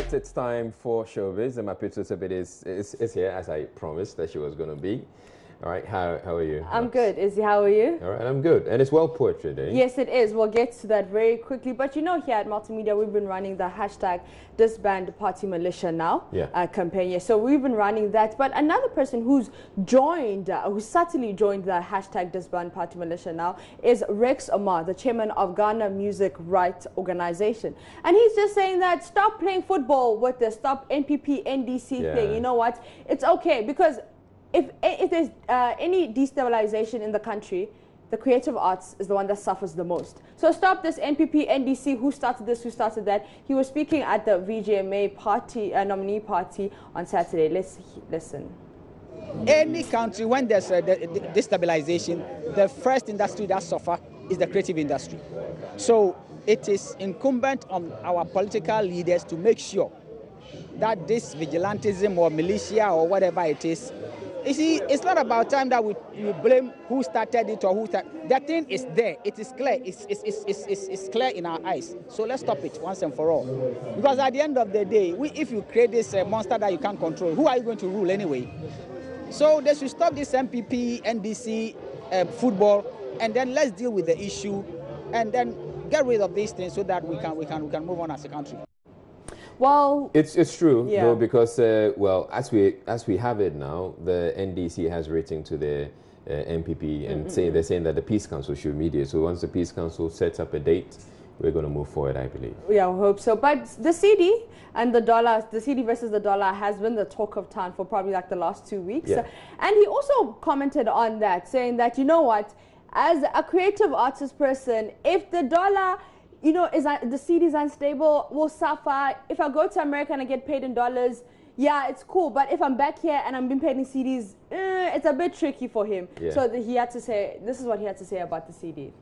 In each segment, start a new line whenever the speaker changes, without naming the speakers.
right, it's time for Showbiz, and my pizza is here, as I promised that she was going to be. All right, how are you?
I'm good. Izzy, how are you?
All right, I'm good. And it's World Poetry Day.
Yes, it is. We'll get to that very quickly. But you know, here at Multimedia, we've been running the hashtag Disband Party Militia now campaign. Yeah. So we've been running that. But another person who's joined, who subtly joined the hashtag Disband Party Militia now is Rex Omar, the chairman of Ghana Music Rights Organization. And he's just saying that stop playing football with the stop NPP, NDC thing. You know what? It's okay, because if there's any destabilization in the country, the creative arts is the one that suffers the most. So stop this NPP, NDC, who started this, who started that. He was speaking at the VGMA party, nominee party on Saturday. Let's listen.
Any country, when there's destabilization, the first industry that suffers is the creative industry. So it is incumbent on our political leaders to make sure that this vigilantism or militia or whatever it is, you see, it's not about time that we blame who started it or who started. That thing is there. It is clear. It's clear in our eyes. So let's stop it once and for all. Because at the end of the day, if you create this monster that you can't control, who are you going to rule anyway? So they should stop this MPP, NDC, football, and then let's deal with the issue, and then get rid of these things so that we can move on as a country.
Well, it's true, though, because well, as we have it now, the NDC has written to the MPP and they're saying that the Peace Council should mediate. So once the Peace Council sets up a date, we're going to move forward, I believe. Yeah,
we hope so. But the CD and the dollar, the CD versus the dollar, has been the talk of town for probably like the last 2 weeks. Yeah. And he also commented on that, saying that, you know what, as a creative artist person, if the dollar, you know, the CD is unstable, we'll suffer. If I go to America and I get paid in dollars, yeah, it's cool. But if I'm back here and I'm being paid in CDs, it's a bit tricky for him. Yeah. So he had to say, this is what he had to say about the CD.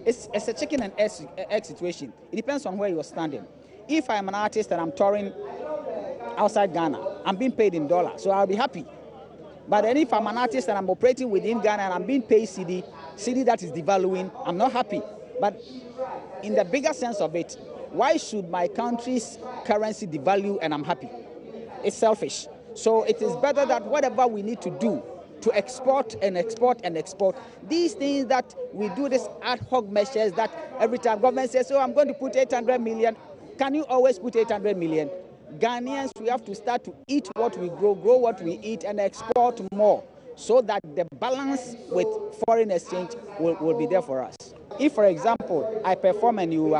It's a chicken and egg situation. It depends on where you're standing. If I'm an artist and I'm touring outside Ghana, I'm being paid in dollars, so I'll be happy. But then if I'm an artist and I'm operating within Ghana and I'm being paid CD that is devaluing, I'm not happy. But in the bigger sense of it, why should my country's currency devalue and I'm happy? It's selfish. So it is better that whatever we need to do to export and export and export, these things that we do, this ad hoc measures that every time government says, oh, I'm going to put 800 million. Can you always put 800 million? Ghanaians, we have to start to eat what we grow what we eat, and export more, so that the balance with foreign exchange will be there for us. If, for example, I perform and you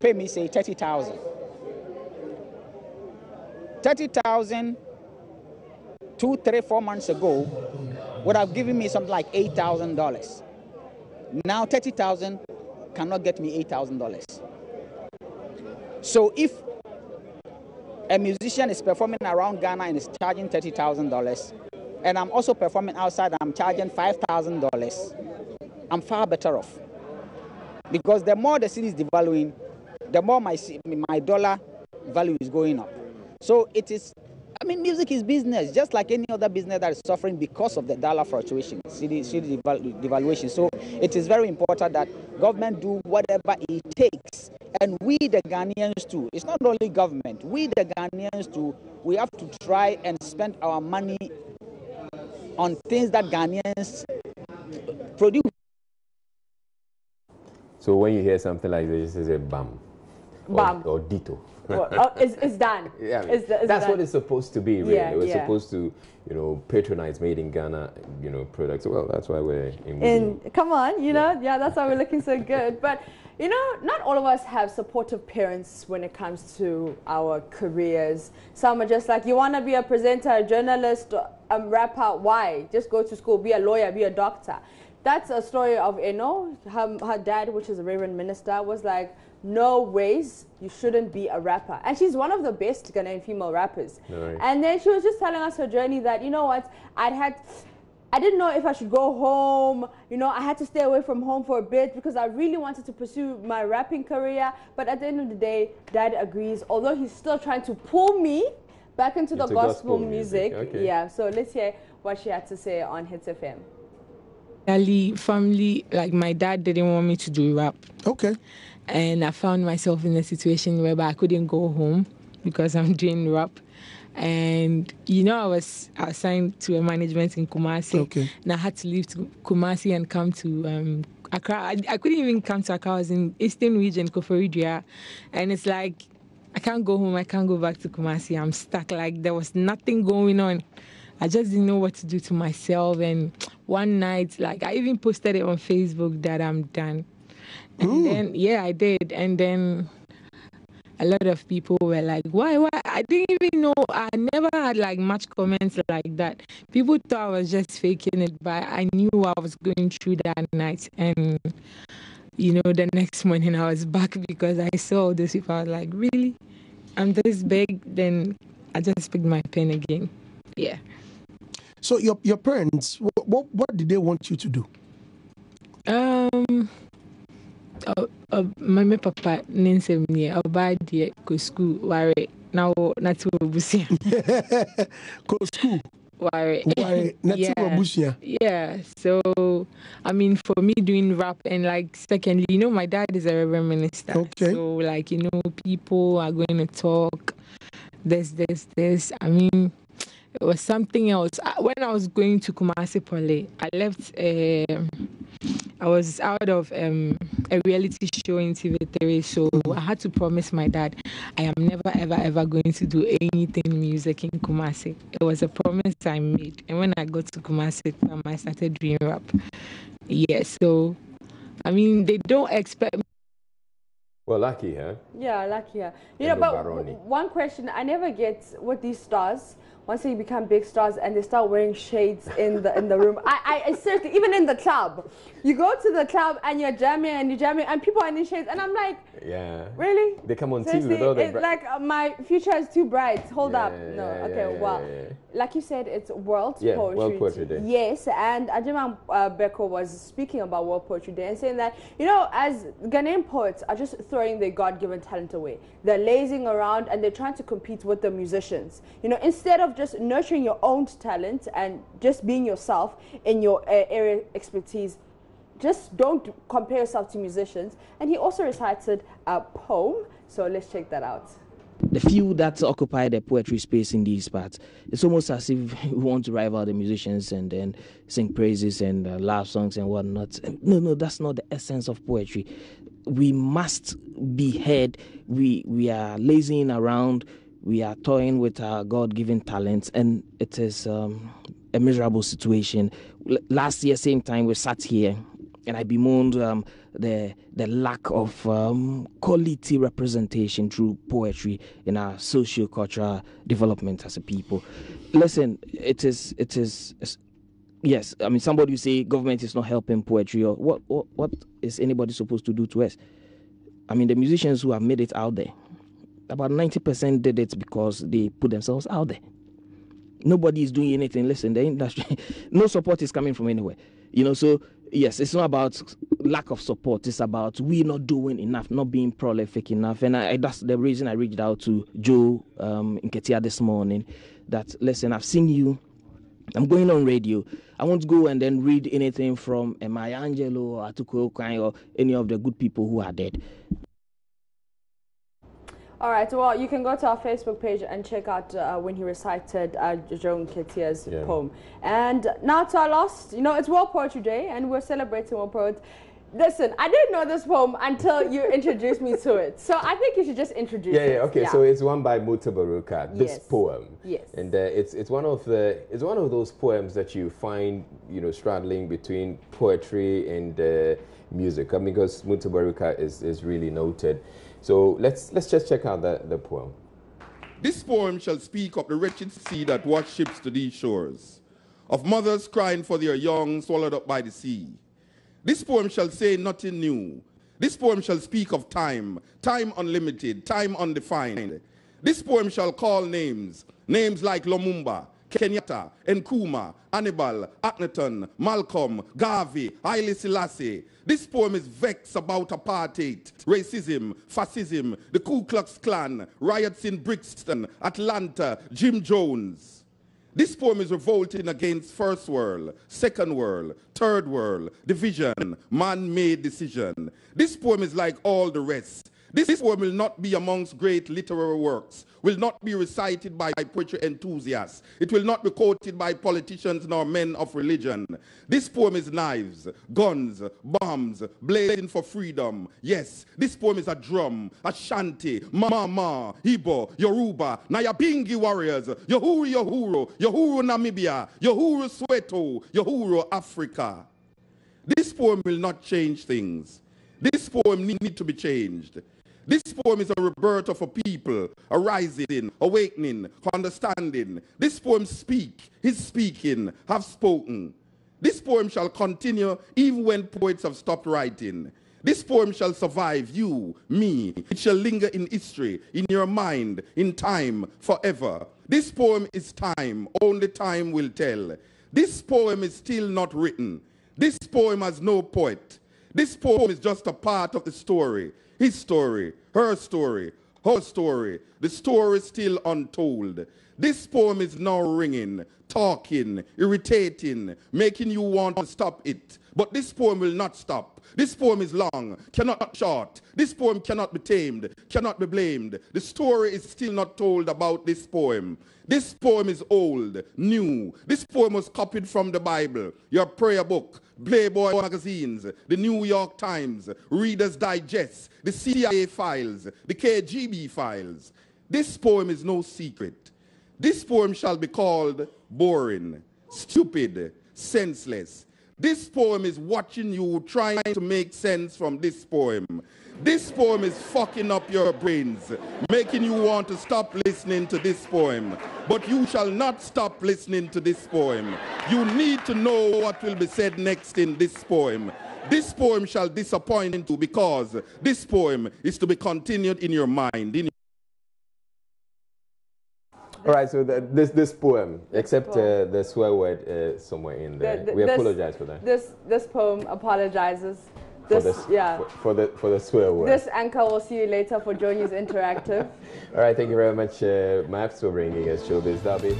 pay me, say, 30,000. 30,000 2, 3, 4 months ago would have given me something like $8,000. Now 30,000 cannot get me $8,000. So if a musician is performing around Ghana and is charging $30,000, and I'm also performing outside and I'm charging $5,000, I'm far better off. Because the more the city is devaluing, the more my dollar value is going up. So it is, I mean, music is business, just like any other business that is suffering because of the dollar fluctuation, city devaluation. So it is very important that government do whatever it takes. And we, the Ghanaians, too. It's not only government. We, the Ghanaians, too, we have to try and spend our money on things that Ghanaians produce.
So when you hear something like this, it's a bam. Or ditto.
It's done.
Yeah, I mean, that's what it's supposed to be, really. We're supposed to, you know, patronize made in Ghana, you know, products. Well, that's why we're in.
Come on, you know, that's why we're looking so good. But, you know, not all of us have supportive parents when it comes to our careers. Some are just like, you want to be a presenter, a journalist, a rapper. Why? Just go to school, be a lawyer, be a doctor. That's a story of Eno. Her dad, which is a reverend minister, was like, no ways, you shouldn't be a rapper. And she's one of the best Ghanaian female rappers. Right. And then she was just telling us her journey that, you know what, I didn't know if I should go home. You know, I had to stay away from home for a bit because I really wanted to pursue my rapping career. But at the end of the day, Dad agrees, although he's still trying to pull me back into the gospel music. Okay. Yeah, so let's hear what she had to say on Hits FM.
Family, like my dad didn't want me to do rap.
Okay.
And I found myself in a situation whereby I couldn't go home because I'm doing rap. And, you know, I was assigned to a management in Kumasi.
Okay.
And I had to leave to Kumasi and come to Accra. I couldn't even come to Accra. I was in Eastern Region, Koforidua. And it's like, I can't go home. I can't go back to Kumasi. I'm stuck. Like, there was nothing going on. I just didn't know what to do to myself. And one night, like, I even posted it on Facebook that I'm done. And then, yeah, I did. And then a lot of people were like, why? I didn't even know. I never had like much comments like that. People thought I was just faking it, but I knew what I was going through that night. And, you know, the next morning I was back because I saw all this people. I was like, really? I'm this big? Then I just picked my pen again. Yeah.
So your parents, what did they want you to do?
My papa nensem ni obadie ko school ware now na to busia
ko school
ware
na to busia.
Yeah, so I mean, for me doing rap, and like secondly, you know, my dad is a reverend minister.
Okay.
So like, you know, people are going to talk this. I mean, it was something else. When I was going to Kumasi Poly, I left. I was out of a reality show in TV3, so I had to promise my dad I am never, ever going to do anything music in Kumasi. It was a promise I made. And when I got to Kumasi, I started doing rap. Yeah, so, I mean, they don't expect me.
Well, lucky, huh?
Yeah, lucky, huh? You know, but one question I never get with these stars, once they become big stars and they start wearing shades in the room. I seriously, even in the club, you go to the club and you're jamming and people are in shades, and I'm like, yeah, really?
They come on
seriously,
TV with all the
like my future is too bright. Hold up, no,
yeah,
okay, well, like you said, it's World Poetry.
World Poetry Day.
Yes, and Ajima Beko was speaking about World Poetry Day and saying that, you know, as Ghanaian poets are just throwing their God-given talent away. They're lazing around and they're trying to compete with the musicians. You know, instead of just nurturing your own talent and just being yourself in your area of expertise, just don't compare yourself to musicians. And he also recited a poem, so let's check that out.
The few that occupy the poetry space in these parts, it's almost as if we want to rival the musicians and then sing praises and love songs and whatnot. No, that's not the essence of poetry. We must be heard. We are lazing around. We are toying with our God-given talents, and it is a miserable situation. Last year, same time, we sat here, and I bemoaned the lack of quality representation through poetry in our socio-cultural development as a people. Listen, it is yes. I mean, somebody will say government is not helping poetry, or what is anybody supposed to do to us? I mean, the musicians who have made it out there, about 90% did it because they put themselves out there. Nobody is doing anything. Listen, the industry, no support is coming from anywhere. You know, so yes, it's not about lack of support. It's about we not doing enough, not being prolific enough. And that's the reason I reached out to Joe in Ketia this morning. That, listen, I've seen you. I'm going on radio. I want to go and then read anything from Maya Angelou or Atuko Okai or any of the good people who are dead.
All right, well, you can go to our Facebook page and check out when he recited Joe Nketiah's poem. And now to our last, you know, it's World Poetry Day, and we're celebrating World Poetry. Listen, I didn't know this poem until you introduced me to it. So I think you should just introduce it.
Okay. Yeah. So it's one by Mutabaruka. This poem.
Yes.
And it's one of those poems that you find, you know, straddling between poetry and music. I mean, because Mutabaruka is really noted. So let's just check out the poem.
This poem shall speak of the wretched sea that washed ships to these shores, of mothers crying for their young swallowed up by the sea. This poem shall say nothing new. This poem shall speak of time, time unlimited, time undefined. This poem shall call names like Lumumba, Kenyatta, Nkrumah, Hannibal, Akhenaton, Malcolm, Garvey, Haile Selassie. This poem is vexed about apartheid, racism, fascism, the Ku Klux Klan, riots in Brixton, Atlanta, Jim Jones. This poem is revolting against first world, second world, third world, division, man-made decision. This poem is like all the rest. This poem will not be amongst great literary works, will not be recited by poetry enthusiasts. It will not be quoted by politicians nor men of religion. This poem is knives, guns, bombs, blazing for freedom. Yes, this poem is a drum, Ashanti, Mama, Igbo, Yoruba, Nyabingi warriors, Yohuru, Namibia, Yohuru Soweto, Yohuru Africa. This poem will not change things. This poem need to be changed. This poem is a rebirth of a people, arising, awakening, understanding. This poem is speaking, have spoken. This poem shall continue even when poets have stopped writing. This poem shall survive you, me. It shall linger in history, in your mind, in time, forever. This poem is time, only time will tell. This poem is still not written. This poem has no poet. This poem is just a part of the story. His story, her story, her story. The story is still untold. This poem is now ringing, talking, irritating, making you want to stop it. But this poem will not stop. This poem is long, cannot be short. This poem cannot be tamed, cannot be blamed. The story is still not told about this poem. This poem is old, new. This poem was copied from the Bible, your prayer book, Playboy magazines, the New York Times, Reader's Digest, the CIA files, the KGB files. This poem is no secret. This poem shall be called boring, stupid, senseless. This poem is watching you trying to make sense from this poem. This poem is fucking up your brains, making you want to stop listening to this poem. But you shall not stop listening to this poem. You need to know what will be said next in this poem. This poem shall disappoint you because this poem is to be continued in your mind.
All right, so this poem, except the swear word somewhere in there, we apologize for that.
This poem apologizes.
For the swear word.
This anchor will see you later for JoyNews Interactive.
All right, thank you very much, Maps, for bringing us Showbiz Derby.